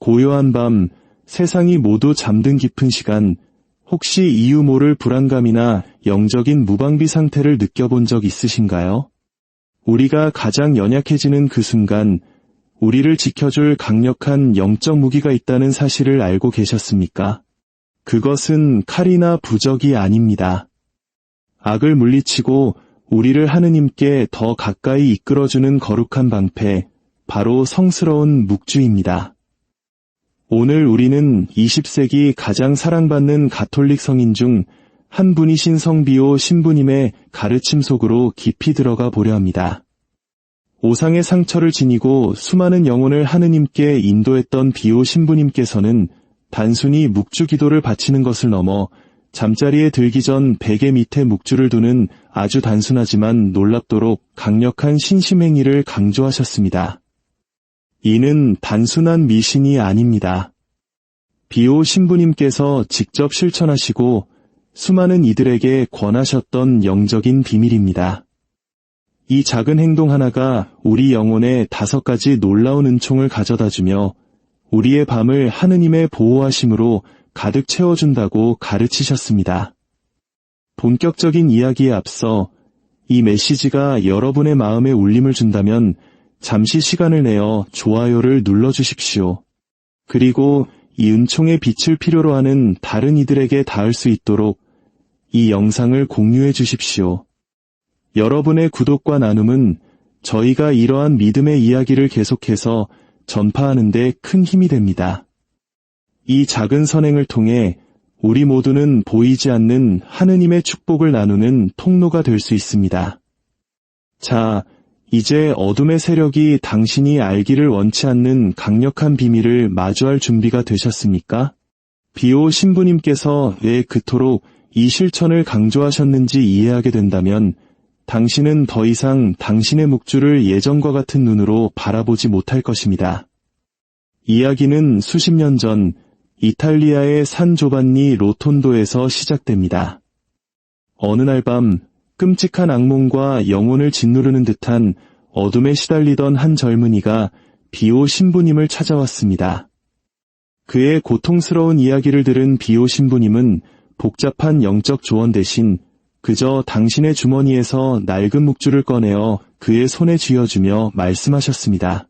고요한 밤, 세상이 모두 잠든 깊은 시간, 혹시 이유 모를 불안감이나 영적인 무방비 상태를 느껴본 적 있으신가요? 우리가 가장 연약해지는 그 순간, 우리를 지켜줄 강력한 영적 무기가 있다는 사실을 알고 계셨습니까? 그것은 칼이나 부적이 아닙니다. 악을 물리치고 우리를 하느님께 더 가까이 이끌어주는 거룩한 방패, 바로 성스러운 묵주입니다. 오늘 우리는 20세기 가장 사랑받는 가톨릭 성인 중 한 분이신 성비오 신부님의 가르침 속으로 깊이 들어가 보려 합니다. 오상의 상처를 지니고 수많은 영혼을 하느님께 인도했던 비오 신부님께서는 단순히 묵주 기도를 바치는 것을 넘어 잠자리에 들기 전 베개 밑에 묵주를 두는 아주 단순하지만 놀랍도록 강력한 신심행위를 강조하셨습니다. 이는 단순한 미신이 아닙니다. 비오 신부님께서 직접 실천하시고 수많은 이들에게 권하셨던 영적인 비밀입니다. 이 작은 행동 하나가 우리 영혼에 5가지 놀라운 은총을 가져다주며 우리의 밤을 하느님의 보호하심으로 가득 채워준다고 가르치셨습니다. 본격적인 이야기에 앞서 이 메시지가 여러분의 마음에 울림을 준다면 잠시 시간을 내어 좋아요를 눌러주십시오. 그리고 이 은총의 빛을 필요로 하는 다른 이들에게 닿을 수 있도록 이 영상을 공유해 주십시오. 여러분의 구독과 나눔은 저희가 이러한 믿음의 이야기를 계속해서 전파하는 데 큰 힘이 됩니다. 이 작은 선행을 통해 우리 모두는 보이지 않는 하느님의 축복을 나누는 통로가 될 수 있습니다. 자, 이제 어둠의 세력이 당신이 알기를 원치 않는 강력한 비밀을 마주할 준비가 되셨습니까? 비오 신부님께서 왜 그토록 이 실천을 강조하셨는지 이해하게 된다면 당신은 더 이상 당신의 묵주를 예전과 같은 눈으로 바라보지 못할 것입니다. 이야기는 수십 년 전 이탈리아의 산 조반니 로톤도에서 시작됩니다. 어느 날 밤 끔찍한 악몽과 영혼을 짓누르는 듯한 어둠에 시달리던 한 젊은이가 비오 신부님을 찾아왔습니다. 그의 고통스러운 이야기를 들은 비오 신부님은 복잡한 영적 조언 대신 그저 당신의 주머니에서 낡은 묵주를 꺼내어 그의 손에 쥐어주며 말씀하셨습니다.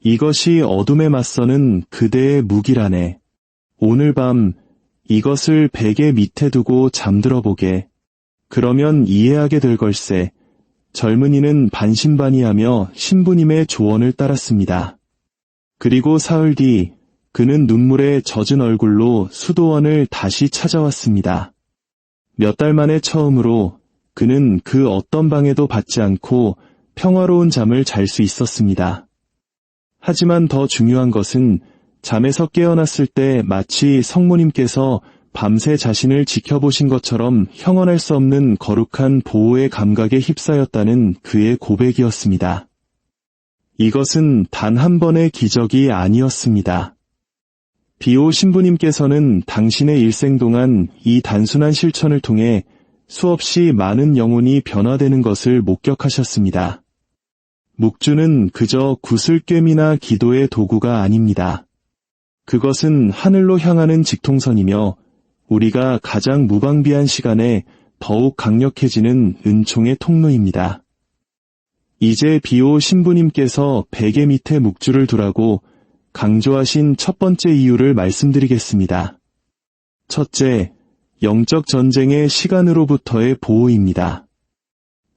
이것이 어둠에 맞서는 그대의 무기라네. 오늘 밤 이것을 베개 밑에 두고 잠들어 보게. 그러면 이해하게 될 걸세. 젊은이는 반신반의하며 신부님의 조언을 따랐습니다. 그리고 사흘 뒤 그는 눈물에 젖은 얼굴로 수도원을 다시 찾아왔습니다. 몇 달 만에 처음으로 그는 그 어떤 방해도 받지 않고 평화로운 잠을 잘 수 있었습니다. 하지만 더 중요한 것은 잠에서 깨어났을 때 마치 성모님께서 밤새 자신을 지켜보신 것처럼 형언할 수 없는 거룩한 보호의 감각에 휩싸였다는 그의 고백이었습니다. 이것은 단 한 번의 기적이 아니었습니다. 비오 신부님께서는 당신의 일생 동안 이 단순한 실천을 통해 수없이 많은 영혼이 변화되는 것을 목격하셨습니다. 묵주는 그저 구슬꿰미나 기도의 도구가 아닙니다. 그것은 하늘로 향하는 직통선이며 우리가 가장 무방비한 시간에 더욱 강력해지는 은총의 통로입니다. 이제 비오 신부님께서 베개 밑에 묵주를 두라고 강조하신 첫 번째 이유를 말씀드리겠습니다. 첫째, 영적 전쟁의 시간으로부터의 보호입니다.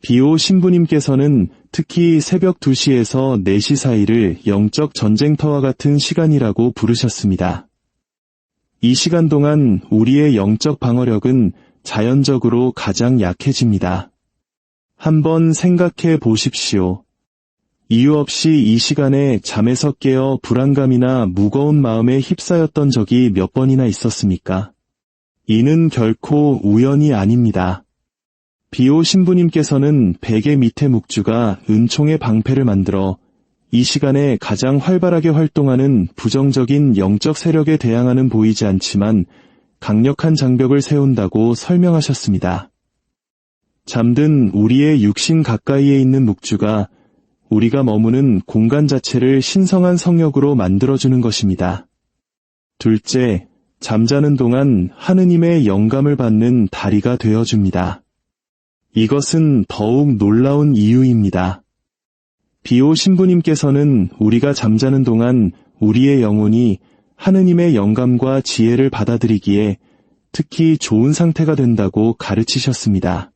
비오 신부님께서는 특히 새벽 2시에서 4시 사이를 영적 전쟁터와 같은 시간이라고 부르셨습니다. 이 시간 동안 우리의 영적 방어력은 자연적으로 가장 약해집니다. 한번 생각해 보십시오. 이유 없이 이 시간에 잠에서 깨어 불안감이나 무거운 마음에 휩싸였던 적이 몇 번이나 있었습니까? 이는 결코 우연이 아닙니다. 비오 신부님께서는 베개 밑에 묵주가 은총의 방패를 만들어 이 시간에 가장 활발하게 활동하는 부정적인 영적 세력에 대항하는 보이지 않지만 강력한 장벽을 세운다고 설명하셨습니다. 잠든 우리의 육신 가까이에 있는 묵주가 우리가 머무는 공간 자체를 신성한 성역으로 만들어주는 것입니다. 둘째, 잠자는 동안 하느님의 영감을 받는 다리가 되어줍니다. 이것은 더욱 놀라운 이유입니다. 비오 신부님께서는 우리가 잠자는 동안 우리의 영혼이 하느님의 영감과 지혜를 받아들이기에 특히 좋은 상태가 된다고 가르치셨습니다.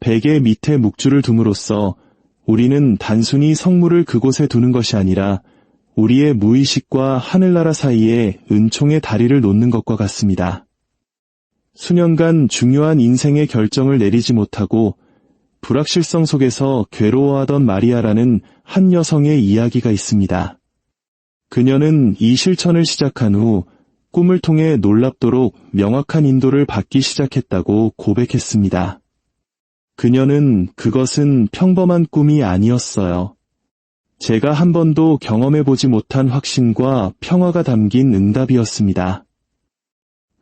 베개 밑에 묵주를 둠으로써 우리는 단순히 성물을 그곳에 두는 것이 아니라 우리의 무의식과 하늘나라 사이에 은총의 다리를 놓는 것과 같습니다. 수년간 중요한 인생의 결정을 내리지 못하고 불확실성 속에서 괴로워하던 마리아라는 한 여성의 이야기가 있습니다. 그녀는 이 실천을 시작한 후 꿈을 통해 놀랍도록 명확한 인도를 받기 시작했다고 고백했습니다. 그녀는 그것은 평범한 꿈이 아니었어요. 제가 한 번도 경험해보지 못한 확신과 평화가 담긴 응답이었습니다.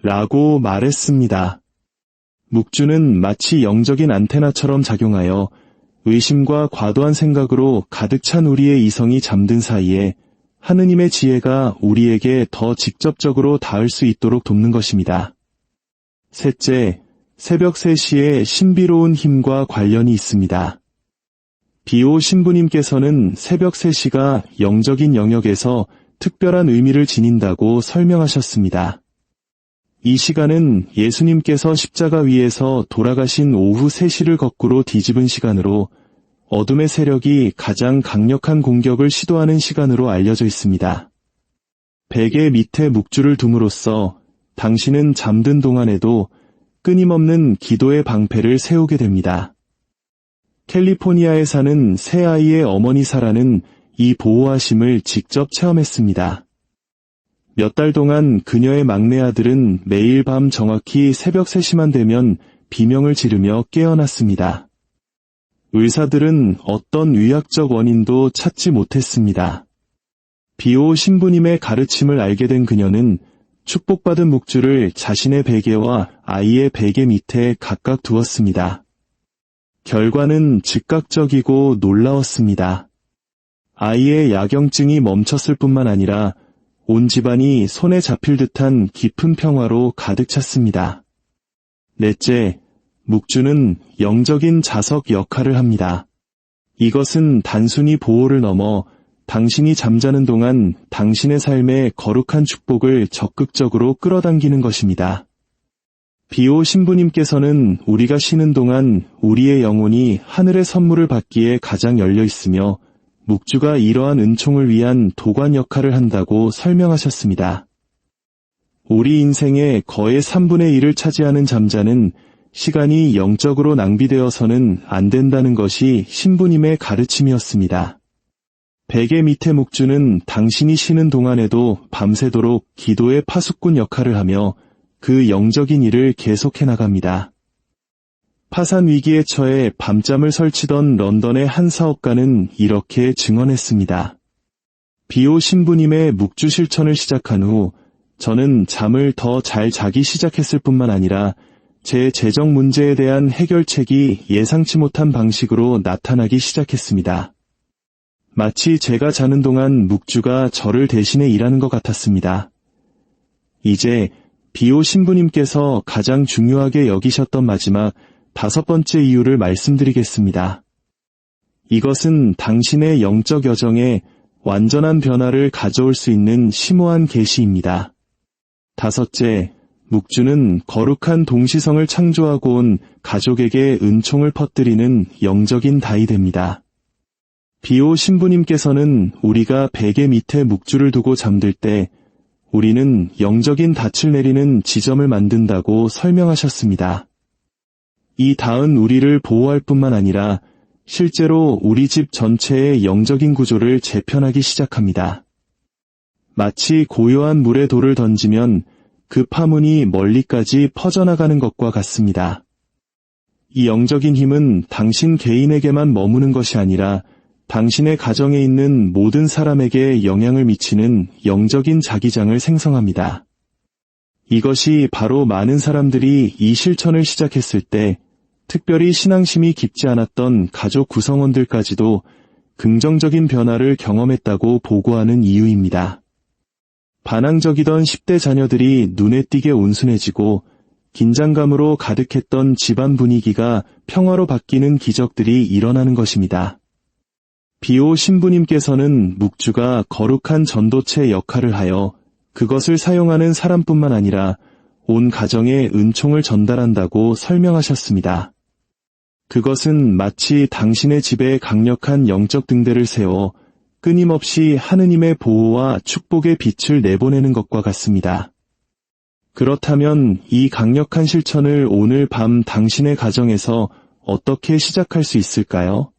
라고 말했습니다. 묵주는 마치 영적인 안테나처럼 작용하여 의심과 과도한 생각으로 가득 찬 우리의 이성이 잠든 사이에 하느님의 지혜가 우리에게 더 직접적으로 닿을 수 있도록 돕는 것입니다. 셋째, 새벽 3시의 신비로운 힘과 관련이 있습니다. 비오 신부님께서는 새벽 3시가 영적인 영역에서 특별한 의미를 지닌다고 설명하셨습니다. 이 시간은 예수님께서 십자가 위에서 돌아가신 오후 3시를 거꾸로 뒤집은 시간으로 어둠의 세력이 가장 강력한 공격을 시도하는 시간으로 알려져 있습니다. 베개 밑에 묵주를 둠으로써 당신은 잠든 동안에도 끊임없는 기도의 방패를 세우게 됩니다. 캘리포니아에 사는 새 아이의 어머니 사라는 이 보호하심을 직접 체험했습니다. 몇 달 동안 그녀의 막내 아들은 매일 밤 정확히 새벽 3시만 되면 비명을 지르며 깨어났습니다. 의사들은 어떤 의학적 원인도 찾지 못했습니다. 비오 신부님의 가르침을 알게 된 그녀는 축복받은 묵주를 자신의 베개와 아이의 베개 밑에 각각 두었습니다. 결과는 즉각적이고 놀라웠습니다. 아이의 야경증이 멈췄을 뿐만 아니라 온 집안이 손에 잡힐 듯한 깊은 평화로 가득 찼습니다. 넷째, 묵주는 영적인 자석 역할을 합니다. 이것은 단순히 보호를 넘어 당신이 잠자는 동안 당신의 삶에 거룩한 축복을 적극적으로 끌어당기는 것입니다. 비오 신부님께서는 우리가 쉬는 동안 우리의 영혼이 하늘의 선물을 받기에 가장 열려 있으며 묵주가 이러한 은총을 위한 도관 역할을 한다고 설명하셨습니다. 우리 인생의 거의 3분의 1을 차지하는 잠자는 시간이 영적으로 낭비되어서는 안 된다는 것이 신부님의 가르침이었습니다. 베개 밑에 묵주는 당신이 쉬는 동안에도 밤새도록 기도의 파수꾼 역할을 하며 그 영적인 일을 계속해 나갑니다. 파산 위기에 처해 밤잠을 설치던 런던의 한 사업가는 이렇게 증언했습니다. 비오 신부님의 묵주 실천을 시작한 후 저는 잠을 더 잘 자기 시작했을 뿐만 아니라 제 재정 문제에 대한 해결책이 예상치 못한 방식으로 나타나기 시작했습니다. 마치 제가 자는 동안 묵주가 저를 대신해 일하는 것 같았습니다. 이제 비오 신부님께서 가장 중요하게 여기셨던 마지막 5번째 이유를 말씀드리겠습니다. 이것은 당신의 영적 여정에 완전한 변화를 가져올 수 있는 심오한 계시입니다. 5째, 묵주는 거룩한 동시성을 창조하고 온 가족에게 은총을 퍼뜨리는 영적인 다이 됩니다. 비오 신부님께서는 우리가 베개 밑에 묵주를 두고 잠들 때 우리는 영적인 닻을 내리는 지점을 만든다고 설명하셨습니다. 이 닿은 우리를 보호할 뿐만 아니라 실제로 우리 집 전체의 영적인 구조를 재편하기 시작합니다. 마치 고요한 물에 돌을 던지면 그 파문이 멀리까지 퍼져나가는 것과 같습니다. 이 영적인 힘은 당신 개인에게만 머무는 것이 아니라 당신의 가정에 있는 모든 사람에게 영향을 미치는 영적인 자기장을 생성합니다. 이것이 바로 많은 사람들이 이 실천을 시작했을 때 특별히 신앙심이 깊지 않았던 가족 구성원들까지도 긍정적인 변화를 경험했다고 보고하는 이유입니다. 반항적이던 10대 자녀들이 눈에 띄게 온순해지고 긴장감으로 가득했던 집안 분위기가 평화로 바뀌는 기적들이 일어나는 것입니다. 비오 신부님께서는 묵주가 거룩한 전도체 역할을 하여 그것을 사용하는 사람뿐만 아니라 온 가정에 은총을 전달한다고 설명하셨습니다. 그것은 마치 당신의 집에 강력한 영적 등대를 세워 끊임없이 하느님의 보호와 축복의 빛을 내보내는 것과 같습니다. 그렇다면 이 강력한 실천을 오늘 밤 당신의 가정에서 어떻게 시작할 수 있을까요?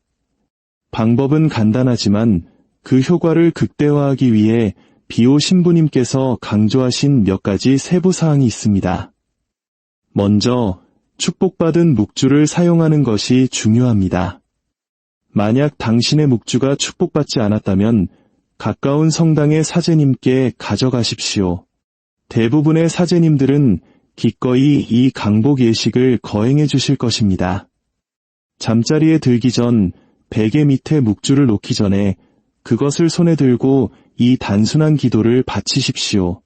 방법은 간단하지만 그 효과를 극대화하기 위해 비오 신부님께서 강조하신 몇 가지 세부 사항이 있습니다. 먼저 축복받은 묵주를 사용하는 것이 중요합니다. 만약 당신의 묵주가 축복받지 않았다면 가까운 성당의 사제님께 가져가십시오. 대부분의 사제님들은 기꺼이 이 강복 예식을 거행해 주실 것입니다. 잠자리에 들기 전 베개 밑에 묵주를 놓기 전에 그것을 손에 들고 이 단순한 기도를 바치십시오.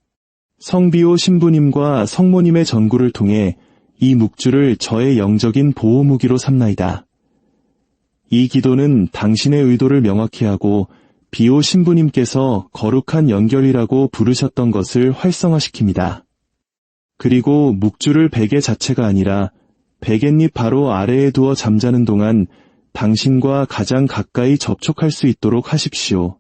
성비오 신부님과 성모님의 전구를 통해 이 묵주를 저의 영적인 보호무기로 삼나이다. 이 기도는 당신의 의도를 명확히 하고 비오 신부님께서 거룩한 연결이라고 부르셨던 것을 활성화시킵니다. 그리고 묵주를 베개 자체가 아니라 베갯잎 바로 아래에 두어 잠자는 동안 당신과 가장 가까이 접촉할 수 있도록 하십시오.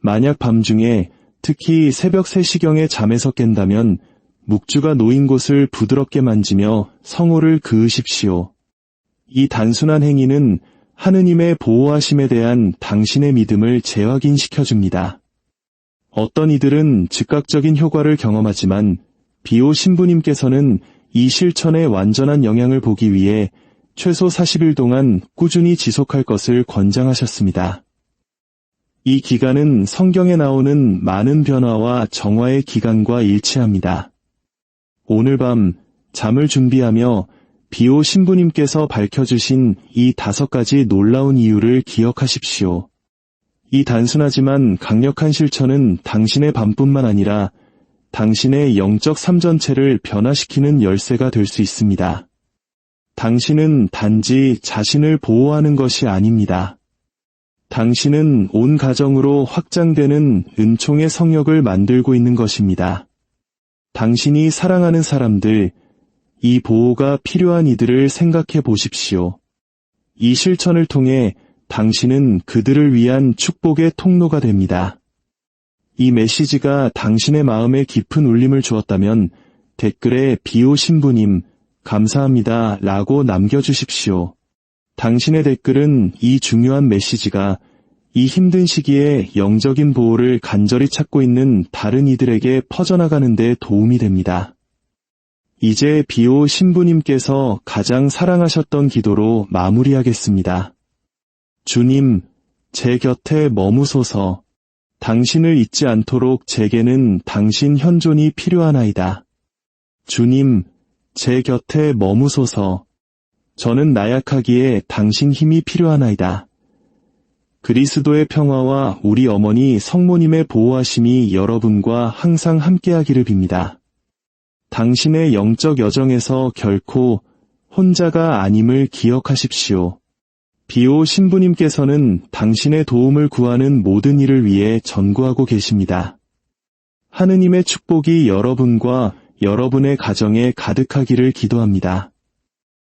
만약 밤중에 특히 새벽 3시경에 잠에서 깬다면 묵주가 놓인 곳을 부드럽게 만지며 성호를 그으십시오. 이 단순한 행위는 하느님의 보호하심에 대한 당신의 믿음을 재확인시켜줍니다. 어떤 이들은 즉각적인 효과를 경험하지만 비오 신부님께서는 이 실천의 완전한 영향을 보기 위해 최소 40일 동안 꾸준히 지속할 것을 권장하셨습니다. 이 기간은 성경에 나오는 많은 변화와 정화의 기간과 일치합니다. 오늘 밤 잠을 준비하며 비오 신부님께서 밝혀주신 이 5가지 놀라운 이유를 기억하십시오. 이 단순하지만 강력한 실천은 당신의 밤뿐만 아니라 당신의 영적 삶 전체를 변화시키는 열쇠가 될 수 있습니다. 당신은 단지 자신을 보호하는 것이 아닙니다. 당신은 온 가정으로 확장되는 은총의 성역을 만들고 있는 것입니다. 당신이 사랑하는 사람들, 이 보호가 필요한 이들을 생각해 보십시오. 이 실천을 통해 당신은 그들을 위한 축복의 통로가 됩니다. 이 메시지가 당신의 마음에 깊은 울림을 주었다면 댓글에 비오 신부님, 감사합니다 라고 남겨주십시오. 당신의 댓글은 이 중요한 메시지가 이 힘든 시기에 영적인 보호를 간절히 찾고 있는 다른 이들에게 퍼져나가는 데 도움이 됩니다. 이제 비오 신부님께서 가장 사랑하셨던 기도로 마무리하겠습니다. 주님, 제 곁에 머무소서. 당신을 잊지 않도록 제게는 당신 현존이 필요하나이다. 주님, 제 곁에 머무소서. 저는 나약하기에 당신 힘이 필요하나이다. 그리스도의 평화와 우리 어머니 성모님의 보호하심이 여러분과 항상 함께하기를 빕니다. 당신의 영적 여정에서 결코 혼자가 아님을 기억하십시오. 비오 신부님께서는 당신의 도움을 구하는 모든 일을 위해 전구하고 계십니다. 하느님의 축복이 여러분과 여러분의 가정에 가득하기를 기도합니다.